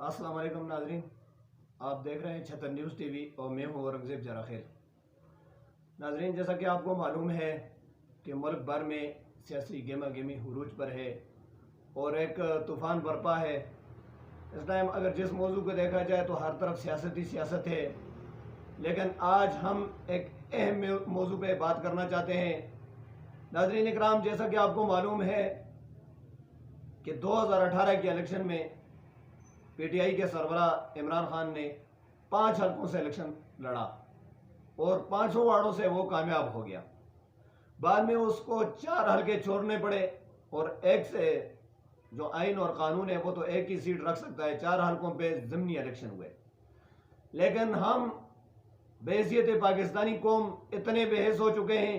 अस्सलाम वालेकुम नाजरीन, आप देख रहे हैं छतर न्यूज़ टीवी और मैं हूँ औरंगज़ेब जराखेल। नाजरीन, जैसा कि आपको मालूम है कि मुल्क भर में सियासी गेमा गेमी हुरूज पर है और एक तूफ़ान बरपा है। इस टाइम अगर जिस मौजू को देखा जाए तो हर तरफ सियासत ही सियासत है, लेकिन आज हम एक अहम मौजू पे बात करना चाहते हैं। नाजरीन इकराम, जैसा कि आपको मालूम है कि 2018 के इलेक्शन में पीटीआई के सरबरा इमरान खान ने 5 हलकों से इलेक्शन लड़ा और 5 वार्डों से वो कामयाब हो गया। बाद में उसको 4 हलके छोड़ने पड़े और एक से जो आइन और कानून है वो तो एक ही सीट रख सकता है। 4 हलकों पे ज़िमनी इलेक्शन हुए, लेकिन हम बहैसियत पाकिस्तानी कौम इतने बेहस हो चुके हैं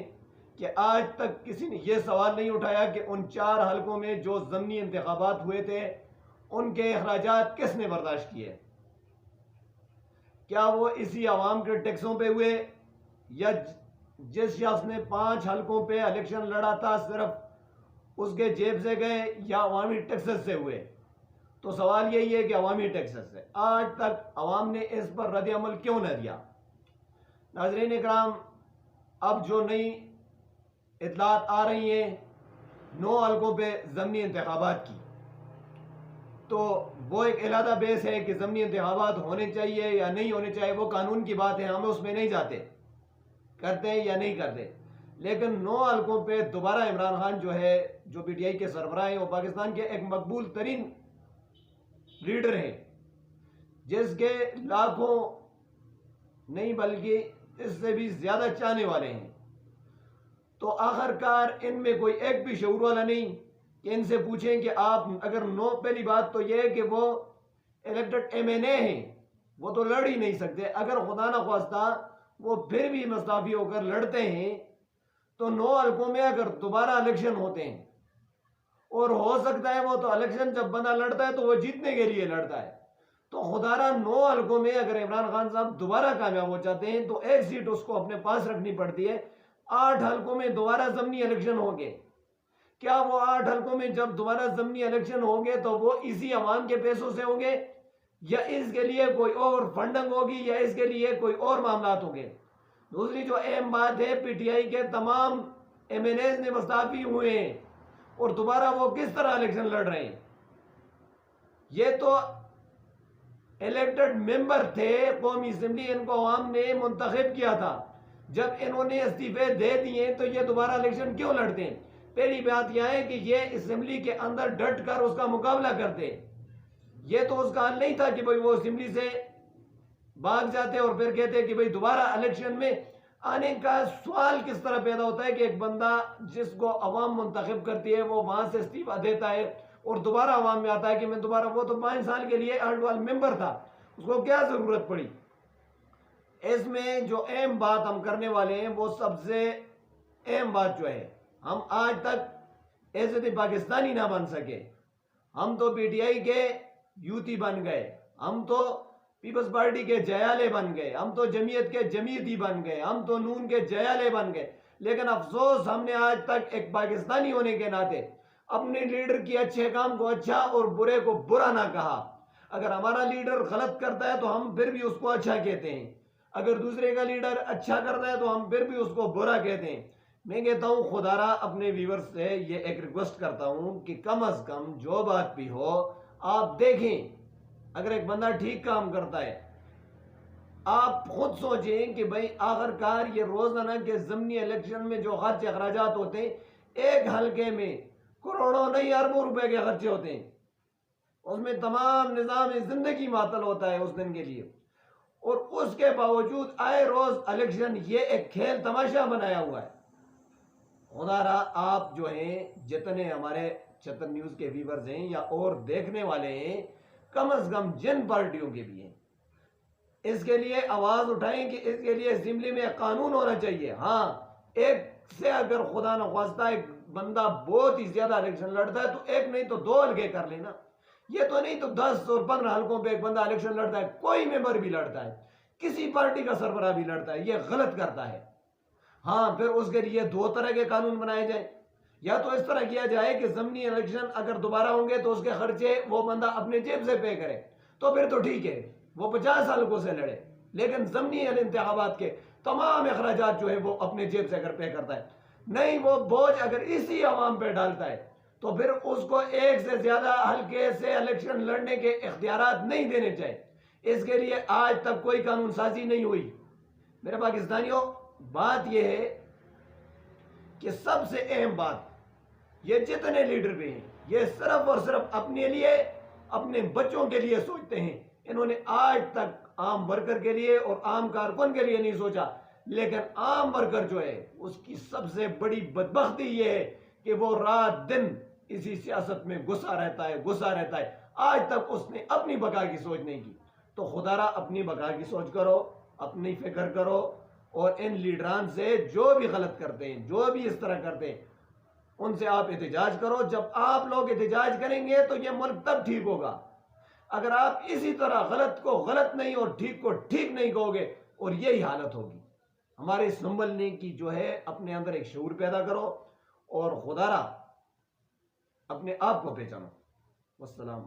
कि आज तक किसी ने यह सवाल नहीं उठाया कि उन 4 हलकों में जो ज़िमनी इंतखाबात हुए थे उनके अखराजात किसने बर्दाश्त किए। क्या वो इसी आवाम के टैक्सों पे हुए या जिस शख्स ने 5 हलकों पे इलेक्शन लड़ा था सिर्फ उसके जेब से गए या अवामी टैक्सेस से हुए? तो सवाल यही है कि अवामी टैक्सेस से आज तक अवाम ने इस पर रद्द अमल क्यों न दिया। नाज़रीन इकराम, अब जो नई इतलात आ रही हैं 9 हलकों पे ज़िमनी इंतखाबात की, तो वो एक अलहदा बेस है कि ज़िमनी इंतखाबात होने चाहिए या नहीं होने चाहिए, वो कानून की बात है, हम उसमें नहीं जाते, करते हैं या नहीं करते। लेकिन 9 हलकों पे दोबारा इमरान खान जो है, जो पीटीआई के सरबराह हैं, वो पाकिस्तान के एक मकबूल तरीन लीडर हैं जिसके लाखों नहीं बल्कि इससे भी ज़्यादा चाहने वाले हैं। तो आखिरकार इनमें कोई एक भी शऊर वाला नहीं कि इनसे पूछें कि आप अगर नो, पहली बात तो यह है कि वो इलेक्टेड एमएनए हैं, वो तो लड़ ही नहीं सकते। अगर खुदा न ख्वास्ता वो फिर भी मुस्ताफी होकर लड़ते हैं तो 9 हलकों में अगर दोबारा इलेक्शन होते हैं, और हो सकता है वो तो इलेक्शन जब बंदा लड़ता है तो वो जीतने के लिए लड़ता है, तो खुदारा 9 हलकों में अगर इमरान खान साहब दोबारा कामयाब हो जाते हैं तो एक सीट उसको अपने पास रखनी पड़ती है। 8 हलकों में दोबारा ज़िमनी इलेक्शन होंगे। क्या वो 8 हलकों में जब दोबारा ज़िमनी इलेक्शन होंगे तो वो इसी अवाम के पैसों से होंगे या इसके लिए कोई और फंडिंग होगी या इसके लिए कोई और मामला होंगे? दूसरी जो अहम बात है, पीटीआई के तमाम एमएनएज ने मुस्ताफी हुए हैं और दोबारा वो किस तरह इलेक्शन लड़ रहे हैं। ये तो इलेक्टेड मेंबर थे कौमी असेंबली, इनको अवाम ने मुंतखब किया था। जब इन्होंने इस्तीफे दे दिए तो ये दोबारा इलेक्शन क्यों लड़ते हैं? पहली बात यह है कि ये असेंबली के अंदर डट कर उसका मुकाबला करते। ये तो उसका हल नहीं था कि भाई वो असेंबली से भाग जाते और फिर कहते कि भाई दोबारा इलेक्शन में आने का सवाल किस तरह पैदा होता है कि एक बंदा जिसको अवाम मुंतखब करती है वो वहां से इस्तीफा देता है और दोबारा अवाम में आता है कि मैं दोबारा, वो तो 5 साल के लिए अर्डवाल मेंबर था, उसको क्या जरूरत पड़ी। इसमें जो अहम बात हम करने वाले हैं वो सबसे अहम बात जो है, हम आज तक ऐसे पाकिस्तानी ना बन सके। हम तो पीटीआई के यूती बन गए, हम तो पीपल्स पार्टी के जयाले बन गए, हम तो जमीयत के जमीयती बन गए, हम तो नून के जयाले बन गए। लेकिन अफसोस, हमने आज तक एक पाकिस्तानी होने के नाते अपने लीडर की अच्छे काम को अच्छा और बुरे को बुरा ना कहा। अगर हमारा लीडर गलत करता है तो हम फिर भी उसको अच्छा कहते हैं, अगर दूसरे का लीडर अच्छा करता है तो हम फिर भी उसको बुरा कहते हैं। मैं कहता हूं खुदारा अपने व्यूवर्स से ये एक रिक्वेस्ट करता हूं कि कम अज कम जो बात भी हो आप देखें। अगर एक बंदा ठीक काम करता है, आप खुद सोचें कि भाई आखिरकार ये रोजाना के ज़िमनी इलेक्शन में जो खर्च अखराजात होते हैं, एक हल्के में करोड़ों नहीं अरबों रुपए के खर्चे होते हैं, उसमें तमाम निज़ाम जिंदगी मातल होता है उस दिन के लिए, और उसके बावजूद आए रोज इलेक्शन, ये एक खेल तमाशा बनाया हुआ है। खुदारा आप जो हैं, जितने हमारे छतर न्यूज़ के व्यूवर्स हैं या और देखने वाले हैं, कम से कम जिन पार्टियों के भी हैं, इसके लिए आवाज उठाएं कि इसके लिए असेंबली में कानून होना चाहिए। हाँ, एक से अगर खुदा न ख्वास्ता एक बंदा बहुत ही ज्यादा इलेक्शन लड़ता है तो एक नहीं तो 2 हल्के कर लेना। ये तो नहीं तो 10 और 15 हल्कों पे एक बंदा इलेक्शन लड़ता है, कोई मेंबर भी लड़ता है, किसी पार्टी का सरबराह भी लड़ता है, ये गलत करता है। हाँ, फिर उसके लिए 2 तरह के कानून बनाए जाए। या तो इस तरह किया जाए कि ज़िमनी इलेक्शन अगर दोबारा होंगे तो उसके खर्चे वो बंदा अपने जेब से पे करे, तो फिर तो ठीक है, वो 50 हल्कों से लड़े, लेकिन ज़मनी इंतखाबात के तमाम अखराजात जो है वो अपने जेब से अगर पे करता है, नहीं वो बोझ अगर इसी अवाम पे डालता है, तो फिर उसको एक से ज्यादा हल्के से इलेक्शन लड़ने के इख्तियारात नहीं देने चाहिए। इसके लिए आज तक कोई कानून साजी नहीं हुई। मेरे पाकिस्तानियों, बात यह है कि सबसे अहम बात, ये जितने लीडर भी हैं, ये सिर्फ और सिर्फ अपने लिए, अपने बच्चों के लिए सोचते हैं। इन्होंने आज तक आम वर्कर के लिए और आम कारकुन के लिए नहीं सोचा। लेकिन आम वर्कर जो है, उसकी सबसे बड़ी बदबख्ती ये है कि वो रात दिन इसी सियासत में घुसा रहता है। आज तक उसने अपनी बका की सोच नहीं की। तो खुदारा अपनी बका की सोच करो, अपनी फिक्र करो, और इन लीडरान से जो भी गलत करते हैं, जो भी इस तरह करते हैं, उनसे आप एहतजाज करो। जब आप लोग एहतजाज करेंगे तो ये मुल्क तब ठीक होगा। अगर आप इसी तरह गलत को गलत नहीं और ठीक को ठीक नहीं कहोगे, और यही हालत होगी। हमारे संभलने की जो है, अपने अंदर एक शऊर पैदा करो और खुदारा अपने आप को पहचानो। वस्सलाम।